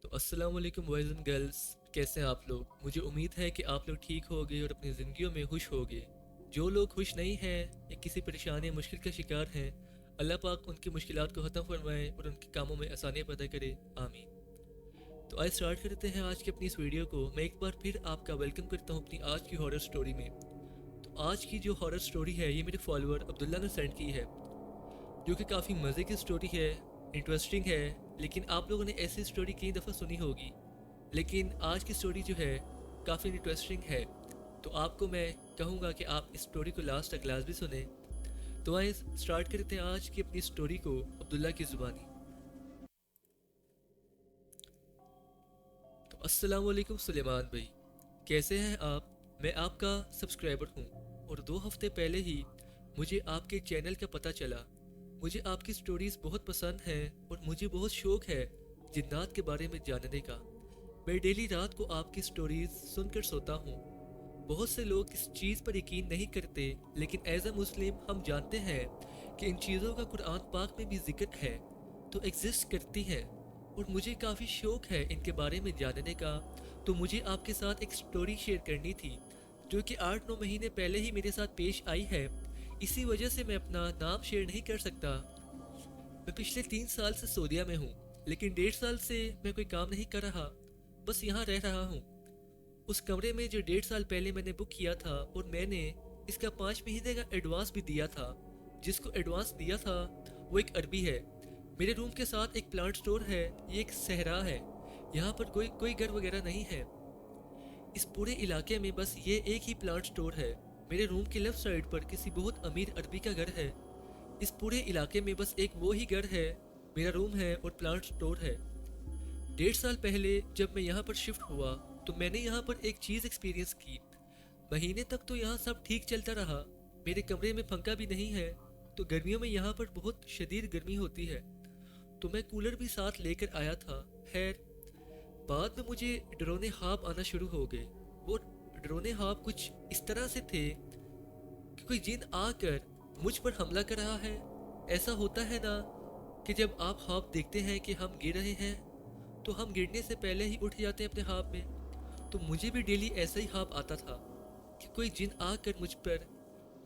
तो अस्सलाम वालेकुम बॉयज़ एंड गर्ल्स, कैसे हैं आप लोग। मुझे उम्मीद है कि आप लोग ठीक होगे और अपनी ज़िंदगियों में खुश होगे। जो लोग खुश नहीं हैं या किसी परेशानी या मुश्किल का शिकार हैं, अल्लाह पाक उनकी मुश्किलात को ख़त्म फरमाए और उनके कामों में आसानियाँ पैदा करे, आमीन। तो आज स्टार्ट करते हैं आज की अपनी इस वीडियो को। मैं एक बार फिर आपका वेलकम करता हूँ अपनी आज की हॉरर स्टोरी में। तो आज की जो हॉरर स्टोरी है ये मेरे फॉलोअर अब्दुल्ला ने सेंड की है, जो कि काफ़ी मज़े की स्टोरी है, इंटरेस्टिंग है। लेकिन आप लोगों ने ऐसी स्टोरी कई दफ़ा सुनी होगी, लेकिन आज की स्टोरी जो है काफ़ी इंटरेस्टिंग है। तो आपको मैं कहूँगा कि आप इस स्टोरी को लास्ट तक लाजमी सुने। तो आइए स्टार्ट करते हैं आज की अपनी स्टोरी को अब्दुल्ला की ज़ुबानी। तो अस्सलाम वालेकुम सुलेमान भाई, कैसे हैं आप। मैं आपका सब्सक्राइबर हूँ और 2 हफ्ते पहले ही मुझे आपके चैनल का पता चला। मुझे आपकी स्टोरीज़ बहुत पसंद हैं और मुझे बहुत शौक़ है जिन्नात के बारे में जानने का। मैं डेली रात को आपकी स्टोरीज़ सुनकर सोता हूँ। बहुत से लोग इस चीज़ पर यकीन नहीं करते, लेकिन एज अ मुस्लिम हम जानते हैं कि इन चीज़ों का कुरान पाक में भी जिक्र है, तो एग्जिस्ट करती हैं। और मुझे काफ़ी शौक़ है इनके बारे में जानने का। तो मुझे आपके साथ एक स्टोरी शेयर करनी थी, जो कि 8-9 महीने पहले ही मेरे साथ पेश आई है। इसी वजह से मैं अपना नाम शेयर नहीं कर सकता। मैं पिछले 3 साल से सऊदीया में हूँ, लेकिन 1.5 साल से मैं कोई काम नहीं कर रहा, बस यहाँ रह रहा हूँ। उस कमरे में जो 1.5 साल पहले मैंने बुक किया था, और मैंने इसका 5 महीने का एडवांस भी दिया था। जिसको एडवांस दिया था वो एक अरबी है। मेरे रूम के साथ एक प्लांट स्टोर है। ये एक सहरा है, यहाँ पर कोई कोई घर वगैरह नहीं है। इस पूरे इलाके में बस ये एक ही प्लांट स्टोर है। मेरे रूम के लेफ्ट साइड पर किसी बहुत अमीर अरबी का घर है। इस पूरे इलाके में बस एक वो ही घर है, मेरा रूम है और प्लांट स्टोर है। 1.5 साल पहले जब मैं यहाँ पर शिफ्ट हुआ, तो मैंने यहाँ पर एक चीज़ एक्सपीरियंस की। महीने तक तो यहाँ सब ठीक चलता रहा। मेरे कमरे में पंखा भी नहीं है, तो गर्मियों में यहाँ पर बहुत शदीद गर्मी होती है, तो मैं कूलर भी साथ लेकर आया था। खैर, बाद में मुझे डरोने ख्वाब आना शुरू हो गए। वो डरोने ख्वाब कुछ इस तरह से थे कि कोई जिन आकर मुझ पर हमला कर रहा है। ऐसा होता है ना कि जब आप ख्वाब देखते हैं कि हम गिर रहे हैं, तो हम गिरने से पहले ही उठ जाते हैं अपने ख्वाब में। तो मुझे भी डेली ऐसा ही ख्वाब आता था कि कोई जिन आकर मुझ पर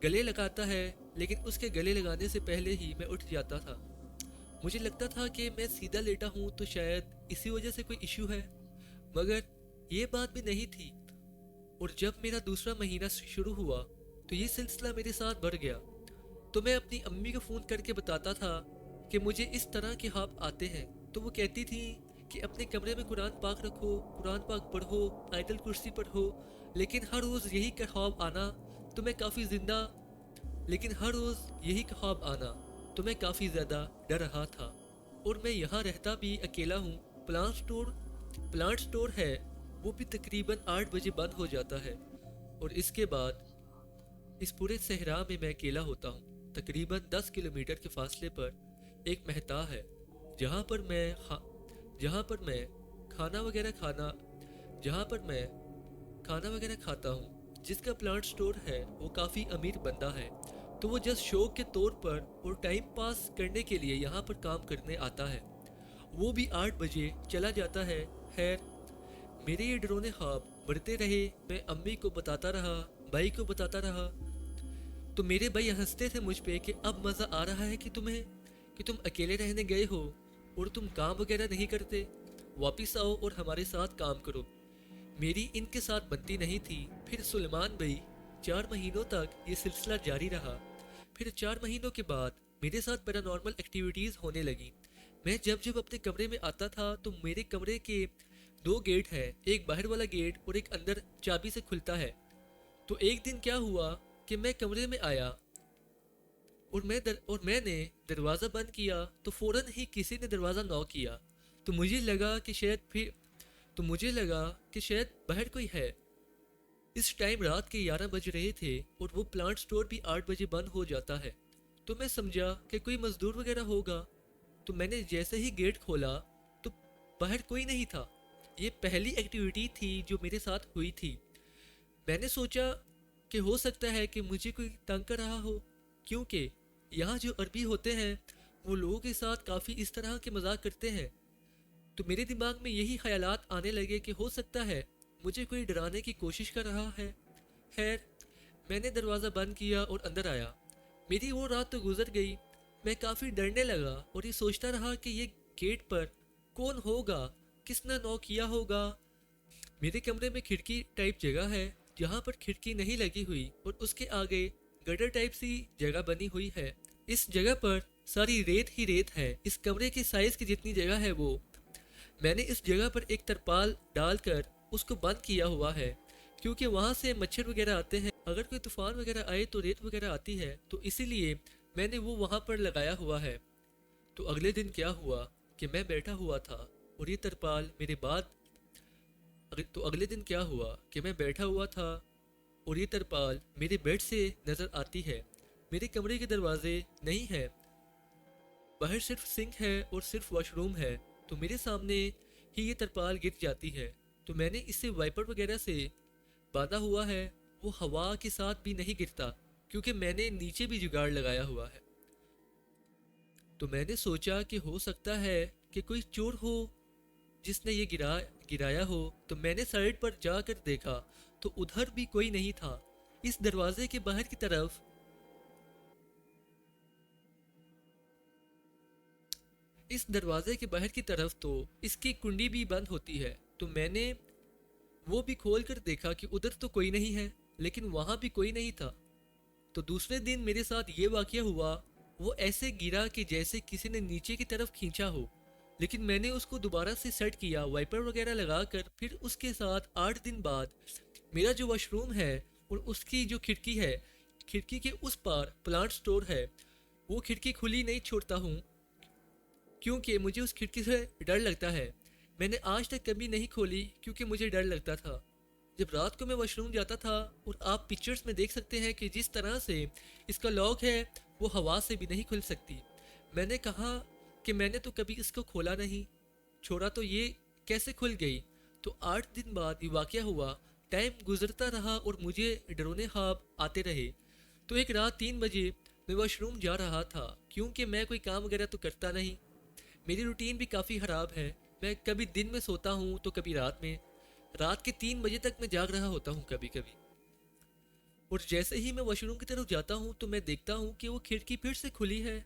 गले लगाता है, लेकिन उसके गले लगाने से पहले ही मैं उठ जाता था। मुझे लगता था कि मैं सीधा लेटा हूँ, तो शायद इसी वजह से कोई इशू है, मगर ये बात भी नहीं थी। और जब मेरा दूसरा महीना शुरू हुआ, तो ये सिलसिला मेरे साथ बढ़ गया। तो मैं अपनी अम्मी को फ़ोन करके बताता था कि मुझे इस तरह के ख्वाब आते हैं। तो वो कहती थी कि अपने कमरे में कुरान पाक रखो, कुरान पाक पढ़ो, आयतल कुर्सी पढ़ो। लेकिन हर रोज़ यही का ख्वाब आना, तो मैं काफ़ी ज़िंदा लेकिन हर रोज़ यही ख्वाब आना, तो मैं काफ़ी ज़्यादा डर रहा था। और मैं यहाँ रहता भी अकेला हूँ। प्लांट स्टोर है, वो भी तकरीबन 8 बजे बंद हो जाता है। और इसके बाद इस पूरे सहरा में मैं अकेला होता हूँ। तकरीबन 10 किलोमीटर के फासले पर एक महता है, जहाँ पर मैं खाना वगैरह खाना जहाँ पर मैं खाना वगैरह खाता हूँ। जिसका प्लांट स्टोर है वो काफ़ी अमीर बंदा है, तो वो जस्ट शौक के तौर पर और टाइम पास करने के लिए यहाँ पर काम करने आता है। वो भी 8 बजे चला जाता है। खैर, मेरे ये डरोने ख्वाब बढ़ते रहे। मैं अम्मी को बताता रहा, भाई को बताता रहा। तो मेरे भाई हंसते थे मुझ पे कि अब मज़ा आ रहा है कि तुम अकेले रहने गए हो और तुम काम वगैरह नहीं करते। वापस आओ और हमारे साथ काम करो। मेरी इनके साथ बनती नहीं थी। फिर सुलेमान भाई, 4 महीनों तक ये सिलसिला जारी रहा। फिर 4 महीनों के बाद मेरे साथ पैरानॉर्मल एक्टिविटीज़ होने लगी। मैं जब जब अपने कमरे में आता था, तो मेरे कमरे के 2 गेट हैं, एक बाहर वाला गेट और एक अंदर चाबी से खुलता है। तो एक दिन क्या हुआ कि मैं कमरे में आया और मैंने दरवाज़ा बंद किया, तो फ़ौरन ही किसी ने दरवाज़ा नॉक किया। तो मुझे लगा कि शायद बाहर कोई है। इस टाइम रात के 11 बज रहे थे और वो प्लांट स्टोर भी 8 बजे बंद हो जाता है। तो मैं समझा कि कोई मजदूर वगैरह होगा। तो मैंने जैसे ही गेट खोला, तो बाहर कोई नहीं था। ये पहली एक्टिविटी थी जो मेरे साथ हुई थी। मैंने सोचा कि हो सकता है कि मुझे कोई तंग कर रहा हो, क्योंकि यहाँ जो अरबी होते हैं वो लोगों के साथ काफ़ी इस तरह के मजाक करते हैं। تو میرے دماغ میں یہی خیالات آنے لگے کہ ہو سکتا ہے مجھے کوئی ڈرانے کی کوشش کر رہا ہے۔ خیر، میں نے دروازہ بند کیا اور اندر آیا۔ میری وہ رات تو گزر گئی۔ میں کافی ڈرنے لگا اور یہ سوچتا رہا کہ یہ گیٹ پر کون ہوگا، کس نے نوک کیا ہوگا۔ میرے کمرے میں کھڑکی ٹائپ جگہ ہے جہاں پر کھڑکی نہیں لگی ہوئی اور اس کے آگے گڈر ٹائپ سی جگہ بنی ہوئی ہے۔ اس جگہ پر ساری ریت ہی ریت ہے۔ اس کمرے کے سائز کی جتنی جگہ ہے وہ میں نے اس جگہ پر ایک ترپال ڈال کر اس کو بند کیا ہوا ہے، کیونکہ وہاں سے مچھر وغیرہ آتے ہیں۔ اگر کوئی طوفان وغیرہ آئے تو ریت وغیرہ آتی ہے، تو اسی لیے میں نے وہ وہاں پر لگایا ہوا ہے۔ تو اگلے دن کیا ہوا کہ میں بیٹھا ہوا تھا اور یہ ترپال میرے بعد تو اگلے دن کیا ہوا کہ میں بیٹھا ہوا تھا اور یہ ترپال میرے بیڈ سے نظر آتی ہے۔ میرے کمرے کے دروازے نہیں ہیں، باہر صرف سنک ہے اور صرف واش روم ہے، تو میرے سامنے ہی یہ ترپال گر جاتی ہے۔ تو میں نے اسے وائپر وغیرہ سے باندھا ہوا ہے، وہ ہوا کے ساتھ بھی نہیں گرتا کیونکہ میں نے نیچے بھی جگاڑ لگایا ہوا ہے۔ تو میں نے سوچا کہ ہو سکتا ہے کہ کوئی چور ہو جس نے یہ گرایا ہو، تو میں نے سائڈ پر جا کر دیکھا تو ادھر بھی کوئی نہیں تھا۔ اس دروازے کے باہر کی طرف تو اس کی کنڈی بھی بند ہوتی ہے، تو میں نے وہ بھی کھول کر دیکھا کہ ادھر تو کوئی نہیں ہے، لیکن وہاں بھی کوئی نہیں تھا۔ تو دوسرے دن میرے ساتھ یہ واقعہ ہوا، وہ ایسے گرا کہ جیسے کسی نے نیچے کی طرف کھینچا ہو، لیکن میں نے اس کو دوبارہ سے سیٹ کیا وائپر وغیرہ لگا کر۔ پھر اس کے ساتھ 8 دن بعد میرا جو واش روم ہے اور اس کی جو کھڑکی ہے، کھڑکی کے اس پار پلانٹ سٹور ہے، وہ کھڑکی کھلی نہیں چھوڑتا ہوں کیونکہ مجھے اس کھڑکی سے ڈر لگتا ہے۔ میں نے آج تک کبھی نہیں کھولی کیونکہ مجھے ڈر لگتا تھا۔ جب رات کو میں واش روم جاتا تھا، اور آپ پکچرز میں دیکھ سکتے ہیں کہ جس طرح سے اس کا لاک ہے وہ ہوا سے بھی نہیں کھل سکتی۔ میں نے کہا کہ میں نے تو کبھی اس کو کھولا نہیں، چھوڑا تو یہ کیسے کھل گئی۔ تو 8 دن بعد یہ واقعہ ہوا، ٹائم گزرتا رہا اور مجھے ڈرونے خواب آتے رہے۔ تو ایک رات 3 بجے میں واش روم جا رہا تھا، کیونکہ میں کوئی کام وغیرہ تو کرتا نہیں، میری روٹین بھی کافی خراب ہے، میں کبھی دن میں سوتا ہوں تو کبھی رات کے 3 بجے تک میں جاگ رہا ہوتا ہوں کبھی کبھی۔ اور جیسے ہی میں واش روم کی طرف جاتا ہوں تو میں دیکھتا ہوں کہ وہ کھڑکی پھر سے کھلی ہے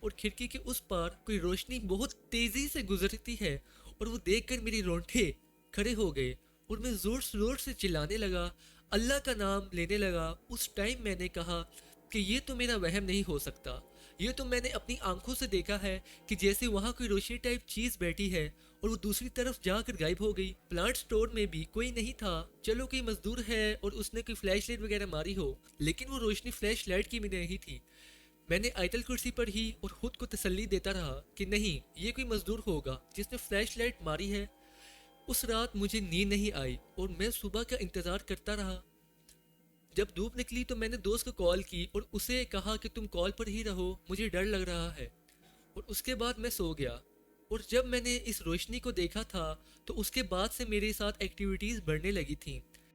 اور کھڑکی کے اس پار کوئی روشنی بہت تیزی سے گزرتی ہے، اور وہ دیکھ کر میری رونگٹے کھڑے ہو گئے اور میں زور سے چلانے لگا، اللہ کا نام لینے لگا۔ اس ٹائم میں نے کہا کہ یہ تو میرا وہم نہیں ہو سکتا، یہ تو میں نے اپنی آنکھوں سے دیکھا ہے کہ جیسے وہاں کوئی روشنی ٹائپ چیز بیٹھی ہے اور وہ دوسری طرف جا کر غائب ہو گئی۔ پلانٹ سٹور میں بھی کوئی نہیں تھا، چلو کوئی مزدور ہے اور اس نے کوئی فلیش لائٹ وغیرہ ماری ہو، لیکن وہ روشنی فلیش لائٹ کی بھی نہیں تھی۔ میں نے آیت الکرسی پڑھی اور خود کو تسلی دیتا رہا کہ نہیں، یہ کوئی مزدور ہوگا جس نے فلیش لائٹ ماری ہے۔ اس رات مجھے نیند نہیں آئی اور میں صبح کا انتظار کرتا رہا۔ جب دھوپ نکلی تو میں نے دوست کو کال کی اور اسے کہا کہ تم کال پر ہی رہو، مجھے ڈر لگ رہا ہے، اور اس کے بعد میں سو گیا۔ اور جب میں نے اس روشنی کو دیکھا تھا تو اس کے بعد سے میرے ساتھ ایکٹیویٹیز بڑھنے لگی تھیں۔